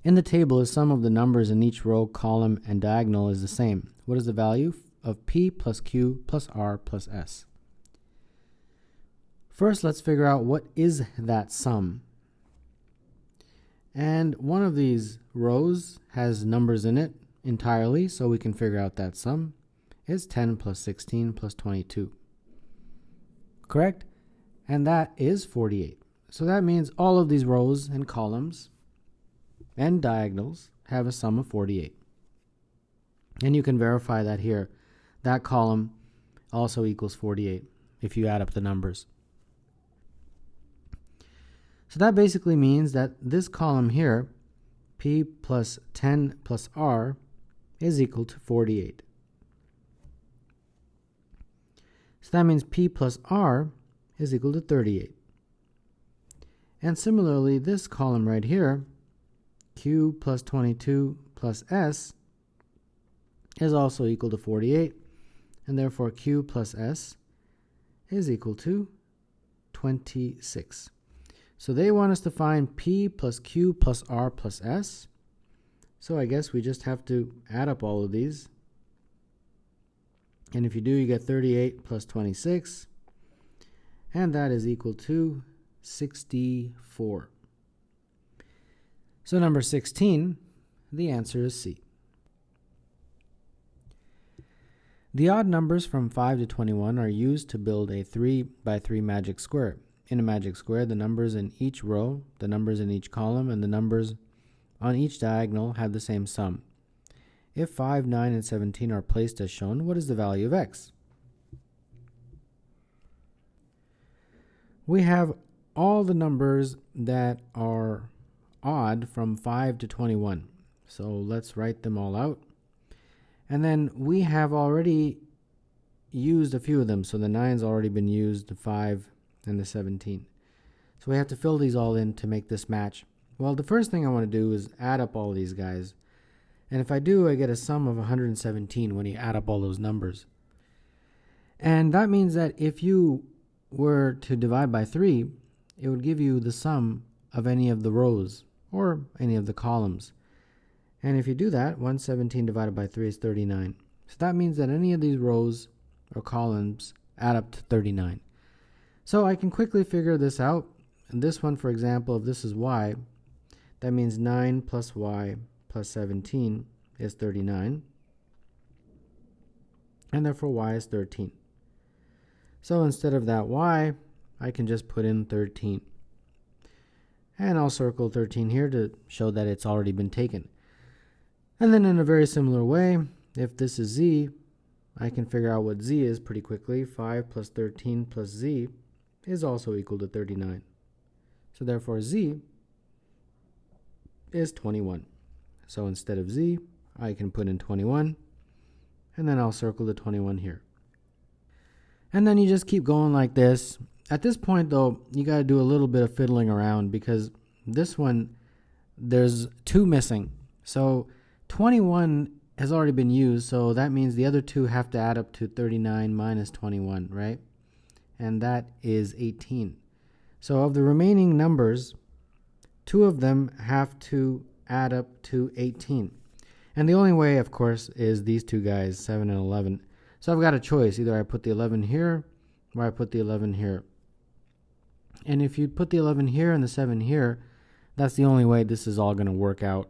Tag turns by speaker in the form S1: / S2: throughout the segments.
S1: In the table, the sum of the numbers in each row, column, and diagonal is the same. What is the value of P plus Q plus R plus S? First, let's figure out what is that sum. And one of these rows has numbers in it entirely, so we can figure out that sum is 10 plus 16 plus 22. Correct? And that is 48. So that means all of these rows and columns and diagonals have a sum of 48. And you can verify that here. That column also equals 48 if you add up the numbers. So that basically means that this column here, P plus 10 plus R, is equal to 48. So that means P plus R is equal to 38. And similarly, this column right here, Q plus 22 plus S, is also equal to 48. And therefore, Q plus S is equal to 26. So they want us to find P plus Q plus R plus S. So I guess we just have to add up all of these. And if you do, you get 38 plus 26. And that is equal to 64. So number 16, the answer is C. The odd numbers from 5 to 21 are used to build a 3 by 3 magic square. In a magic square, the numbers in each row, the numbers in each column, and the numbers on each diagonal have the same sum. If 5, 9, and 17 are placed as shown, what is the value of x? We have all the numbers that are odd from 5 to 21. So let's write them all out. And then we have already used a few of them. So the 9's already been used, the 5, and the 17. So we have to fill these all in to make this match. Well, the first thing I want to do is add up all these guys. And if I do, I get a sum of 117 when you add up all those numbers. And that means that if you were to divide by 3, it would give you the sum of any of the rows or any of the columns. And if you do that, 117 divided by 3 is 39. So that means that any of these rows or columns add up to 39. So I can quickly figure this out. And this one, for example, if this is y, that means 9 plus y plus 17 is 39. And therefore y is 13. So instead of that y, I can just put in 13. And I'll circle 13 here to show that it's already been taken. And then in a very similar way, if this is z, I can figure out what z is pretty quickly. 5 plus 13 plus z is also equal to 39. So therefore z is 21. So instead of z, I can put in 21, and then I'll circle the 21 here. And then you just keep going like this. At this point though, you got to do a little bit of fiddling around because this one, there's 2 missing. So 21 has already been used, so that means the other 2 have to add up to 39 minus 21, right? And that is 18. So of the remaining numbers, 2 of them have to add up to 18. And the only way, of course, is these 2 guys, 7 and 11. So I've got a choice. Either I put the 11 here or I put the 11 here. And if you put the 11 here and the 7 here, that's the only way this is all going to work out.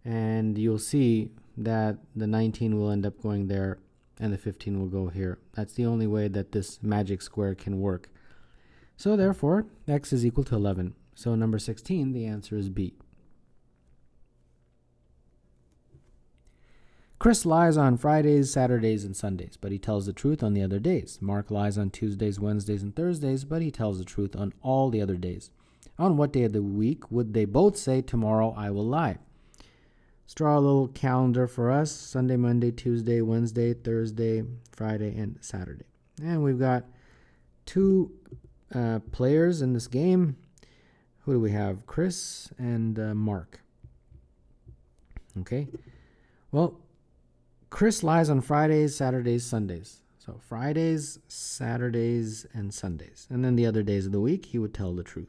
S1: And you'll see that the 19 will end up going there and the 15 will go here. That's the only way that this magic square can work. So therefore, x is equal to 11. So number 16, the answer is B. Chris lies on Fridays, Saturdays, and Sundays, but he tells the truth on the other days. Mark lies on Tuesdays, Wednesdays, and Thursdays, but he tells the truth on all the other days. On what day of the week would they both say, "Tomorrow I will lie"? Let's draw a little calendar for us. Sunday, Monday, Tuesday, Wednesday, Thursday, Friday, and Saturday. And we've got 2 players in this game. Who do we have? Chris and Mark. Okay. Well, Chris lies on Fridays, Saturdays, Sundays. So Fridays, Saturdays, and Sundays. And then the other days of the week, he would tell the truth.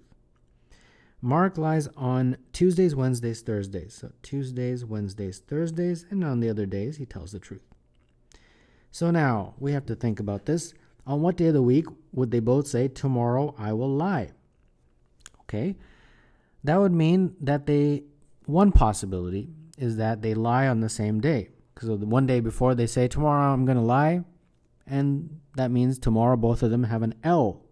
S1: Mark lies on Tuesdays, Wednesdays, Thursdays. So Tuesdays, Wednesdays, Thursdays, and on the other days, he tells the truth. So now we have to think about this. On what day of the week would they both say, tomorrow I will lie? Okay. That would mean that one possibility is that they lie on the same day. Because the one day before they say, tomorrow I'm going to lie, and that means tomorrow both of them have an L.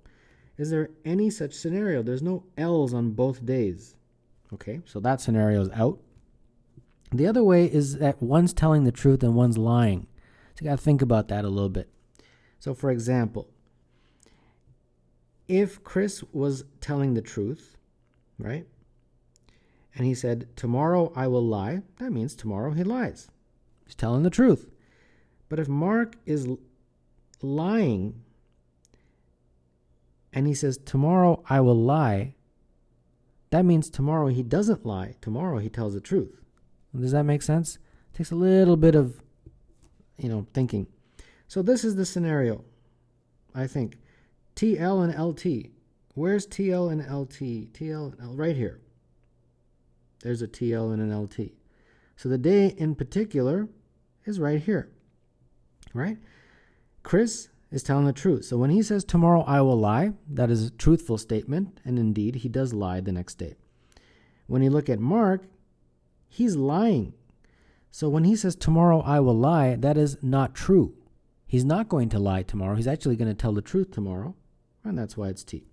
S1: Is there any such scenario? There's no L's on both days. Okay, so that scenario is out. The other way is that one's telling the truth and one's lying. So you got to think about that a little bit. So for example, if Chris was telling the truth, right? And he said, tomorrow I will lie, that means tomorrow he lies. He's telling the truth. But if Mark is lying, and he says, tomorrow I will lie, that means tomorrow he doesn't lie. Tomorrow he tells the truth. Does that make sense? It takes a little bit of, thinking. So this is the scenario, I think. TL and LT. Where's TL and LT? TL and L, right here. There's a TL and an LT. So the day in particular is right here, right? Chris is telling the truth. So when he says, tomorrow I will lie, that is a truthful statement, and indeed, he does lie the next day. When you look at Mark, he's lying. So when he says, tomorrow I will lie, that is not true. He's not going to lie tomorrow. He's actually going to tell the truth tomorrow, and that's why it's T.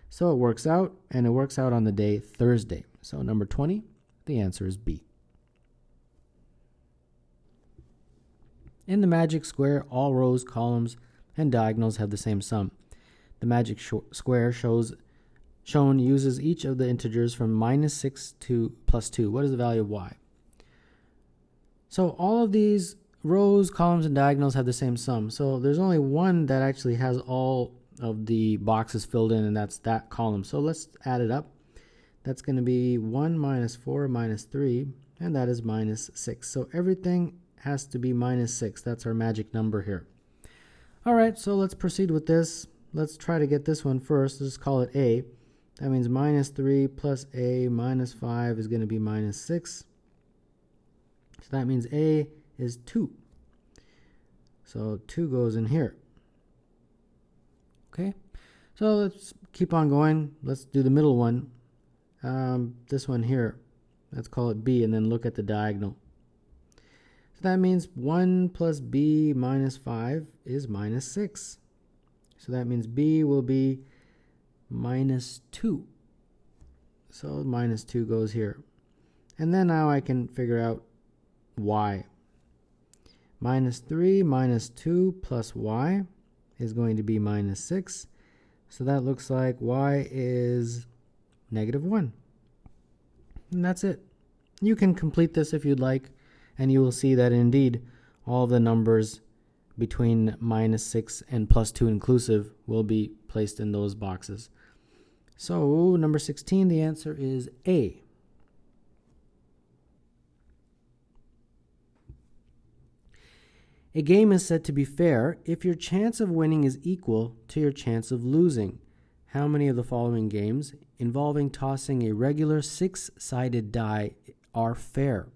S1: So it works out, and it works out on the day Thursday. So number 20, the answer is B. In the magic square, all rows, columns, and diagonals have the same sum. The magic square shown uses each of the integers from -6 to +2. What is the value of y? So all of these rows, columns, and diagonals have the same sum. So there's only one that actually has all of the boxes filled in, and that's that column. So let's add it up. That's going to be 1 minus 4 minus 3, and that is -6. So everything has to be -6. That's our magic number here. All right, so let's proceed with this. Let's try to get this one first. Let's call it A. That means -3 plus A minus 5 is going to be -6. So that means A is 2. So 2 goes in here. Okay, so let's keep on going. Let's do the middle one. This one here. Let's call it B and then look at the diagonal. So that means 1 plus B minus 5 is -6. So that means B will be -2. So -2 goes here. And then now I can figure out y. -3 minus 2 plus y is going to be -6. So that looks like y is -1. And that's it. You can complete this if you'd like, and you will see that indeed all the numbers between -6 and +2 inclusive will be placed in those boxes. So number 16, the answer is A. A game is said to be fair if your chance of winning is equal to your chance of losing. How many of the following games involving tossing a regular 6-sided die are fair?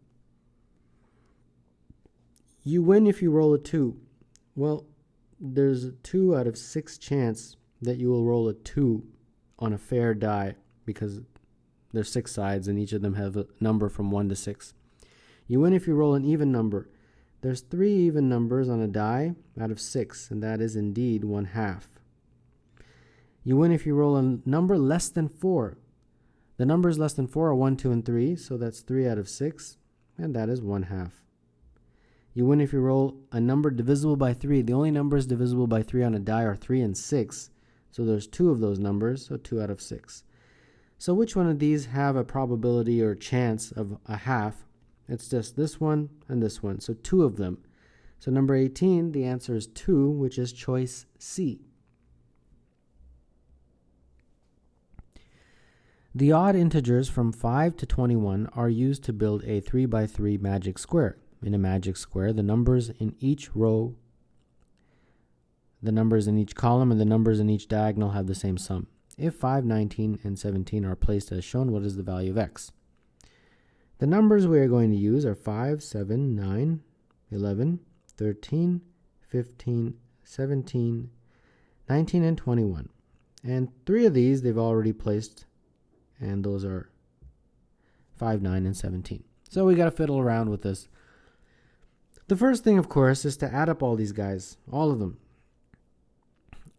S1: You win if you roll a 2. Well, there's a 2 out of 6 chance that you will roll a 2 on a fair die because there's 6 sides and each of them have a number from 1 to 6. You win if you roll an even number. There's 3 even numbers on a die out of 6, and that is indeed 1/2. You win if you roll a number less than 4. The numbers less than 4 are 1, 2, and 3, so that's 3 out of 6, and that is 1/2. You win if you roll a number divisible by 3. The only numbers divisible by 3 on a die are 3 and 6, so there's 2 of those numbers, so 2 out of 6. So which one of these have a probability or chance of a half? It's just this one and this one, so 2 of them. So number 18, the answer is 2, which is choice C. The odd integers from 5 to 21 are used to build a 3 by 3 magic square. In a magic square, the numbers in each row, the numbers in each column, and the numbers in each diagonal have the same sum. If 5, 19, and 17 are placed as shown, what is the value of x? The numbers we are going to use are 5, 7, 9, 11, 13, 15, 17, 19, and 21. And 3 of these they've already placed, and those are 5, 9, and 17. So we got to fiddle around with this. The first thing, of course, is to add up all these guys, all of them.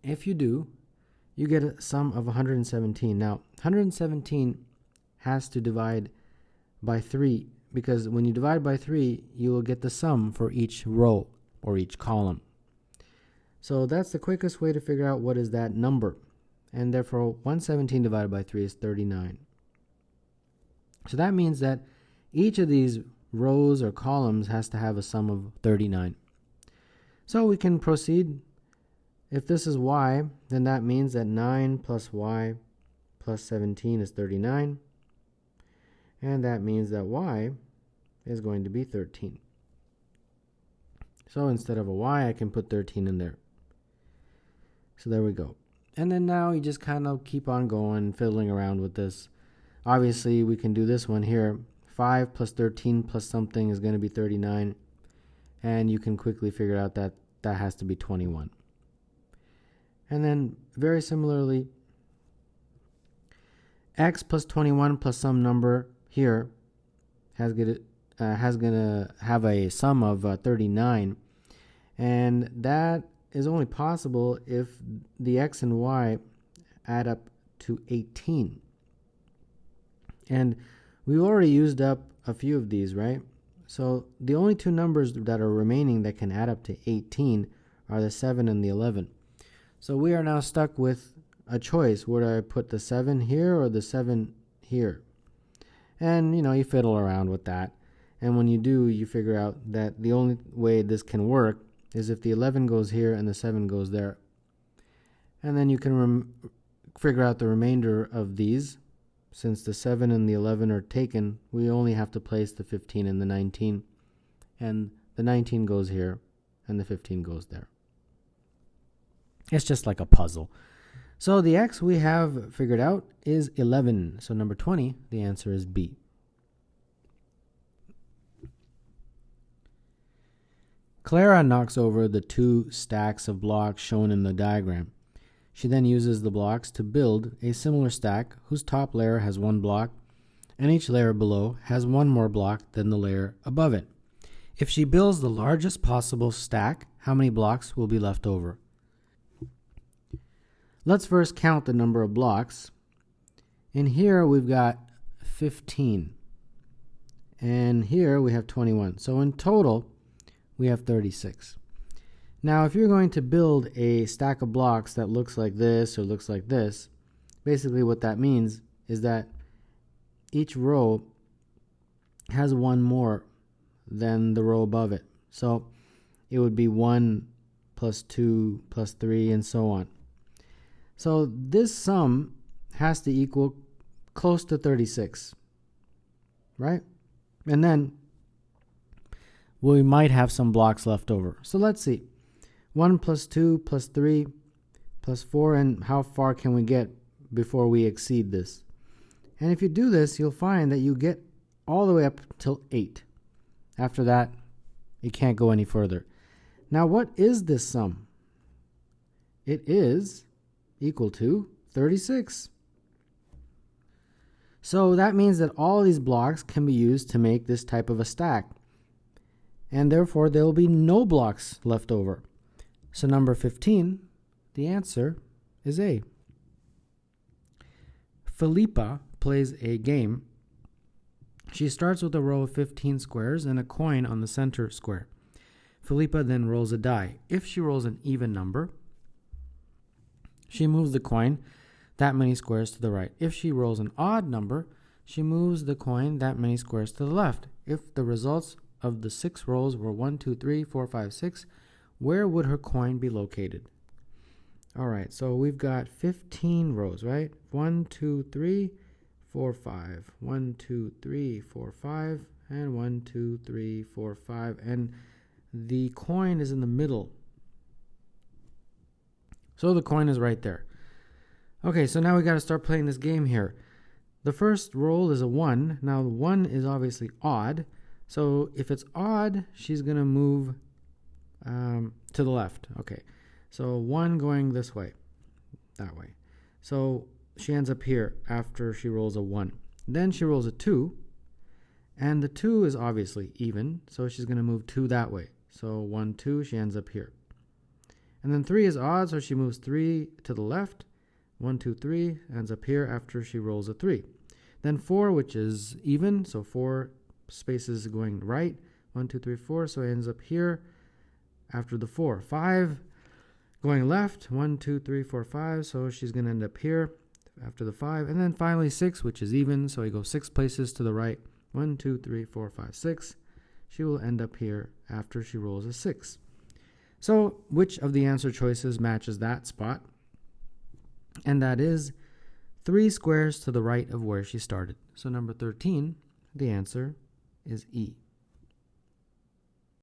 S1: If you do, you get a sum of 117. Now, 117 has to divide by 3, because when you divide by 3, you will get the sum for each row or each column. So that's the quickest way to figure out what is that number. And therefore, 117 divided by 3 is 39. So that means that each of these rows or columns has to have a sum of 39. So we can proceed. If this is y, then that means that 9 plus y plus 17 is 39. And that means that y is going to be 13. So instead of a y, I can put 13 in there. So there we go. And then now you just kind of keep on going, fiddling around with this. Obviously, we can do this one here. 5 plus 13 plus something is going to be 39. And you can quickly figure out that that has to be 21. And then very similarly, x plus 21 plus some number here has going to have a sum of 39. And that is only possible if the x and y add up to 18. And we already used up a few of these, right? So the only two numbers that are remaining that can add up to 18 are the 7 and the 11. So we are now stuck with a choice. Would I put the 7 here or the 7 here? And, you fiddle around with that. And when you do, you figure out that the only way this can work is if the 11 goes here and the 7 goes there. And then you can figure out the remainder of these. Since the 7 and the 11 are taken, we only have to place the 15 and the 19. And the 19 goes here, and the 15 goes there. It's just like a puzzle. So the x we have figured out is 11. So number 20, the answer is B. Clara knocks over the 2 stacks of blocks shown in the diagram. She then uses the blocks to build a similar stack whose top layer has 1 block, and each layer below has 1 more block than the layer above it. If she builds the largest possible stack, how many blocks will be left over? Let's first count the number of blocks. In here we've got 15. And here we have 21. So in total, we have 36. Now, if you're going to build a stack of blocks that looks like this or looks like this, basically what that means is that each row has 1 more than the row above it. So it would be 1 plus 2 plus 3 and so on. So this sum has to equal close to 36, right? And then we might have some blocks left over. So let's see. 1 plus 2 plus 3 plus 4, and how far can we get before we exceed this? And if you do this, you'll find that you get all the way up till 8. After that, it can't go any further. Now, what is this sum? It is equal to 36. So that means that all these blocks can be used to make this type of a stack. And therefore, there will be no blocks left over. So number 15, the answer is A. Philippa plays a game. She starts with a row of 15 squares and a coin on the center square. Philippa then rolls a die. If she rolls an even number, she moves the coin that many squares to the right. If she rolls an odd number, she moves the coin that many squares to the left. If the results of the 6 rolls were 1, 2, 3, 4, 5, 6, where would her coin be located? All right, so we've got 15 rows, right? 1, 2, 3, 4, 5. 1, 2, 3, 4, 5. And 1, 2, 3, 4, 5. And the coin is in the middle. So the coin is right there. Okay, so now we got to start playing this game here. The first roll is a 1. Now the 1 is obviously odd. So if it's odd, she's going to move to the left. Okay, so 1 going this way, that way. So she ends up here after she rolls a 1. Then she rolls a 2. And the 2 is obviously even. So she's going to move 2 that way. So 1, 2, she ends up here. And then 3 is odd, so she moves 3 to the left. 1, 2, 3 ends up here after she rolls a 3. Then 4, which is even, so 4 spaces going right. 1, 2, 3, 4, so it ends up here after the 4. 5 going left. 1, 2, 3, 4, 5, so she's going to end up here after the 5. And then finally 6, which is even, so he goes 6 places to the right. 1, 2, 3, 4, 5, 6. She will end up here after she rolls a 6. So which of the answer choices matches that spot? And that is 3 squares to the right of where she started. So number 13, the answer is E.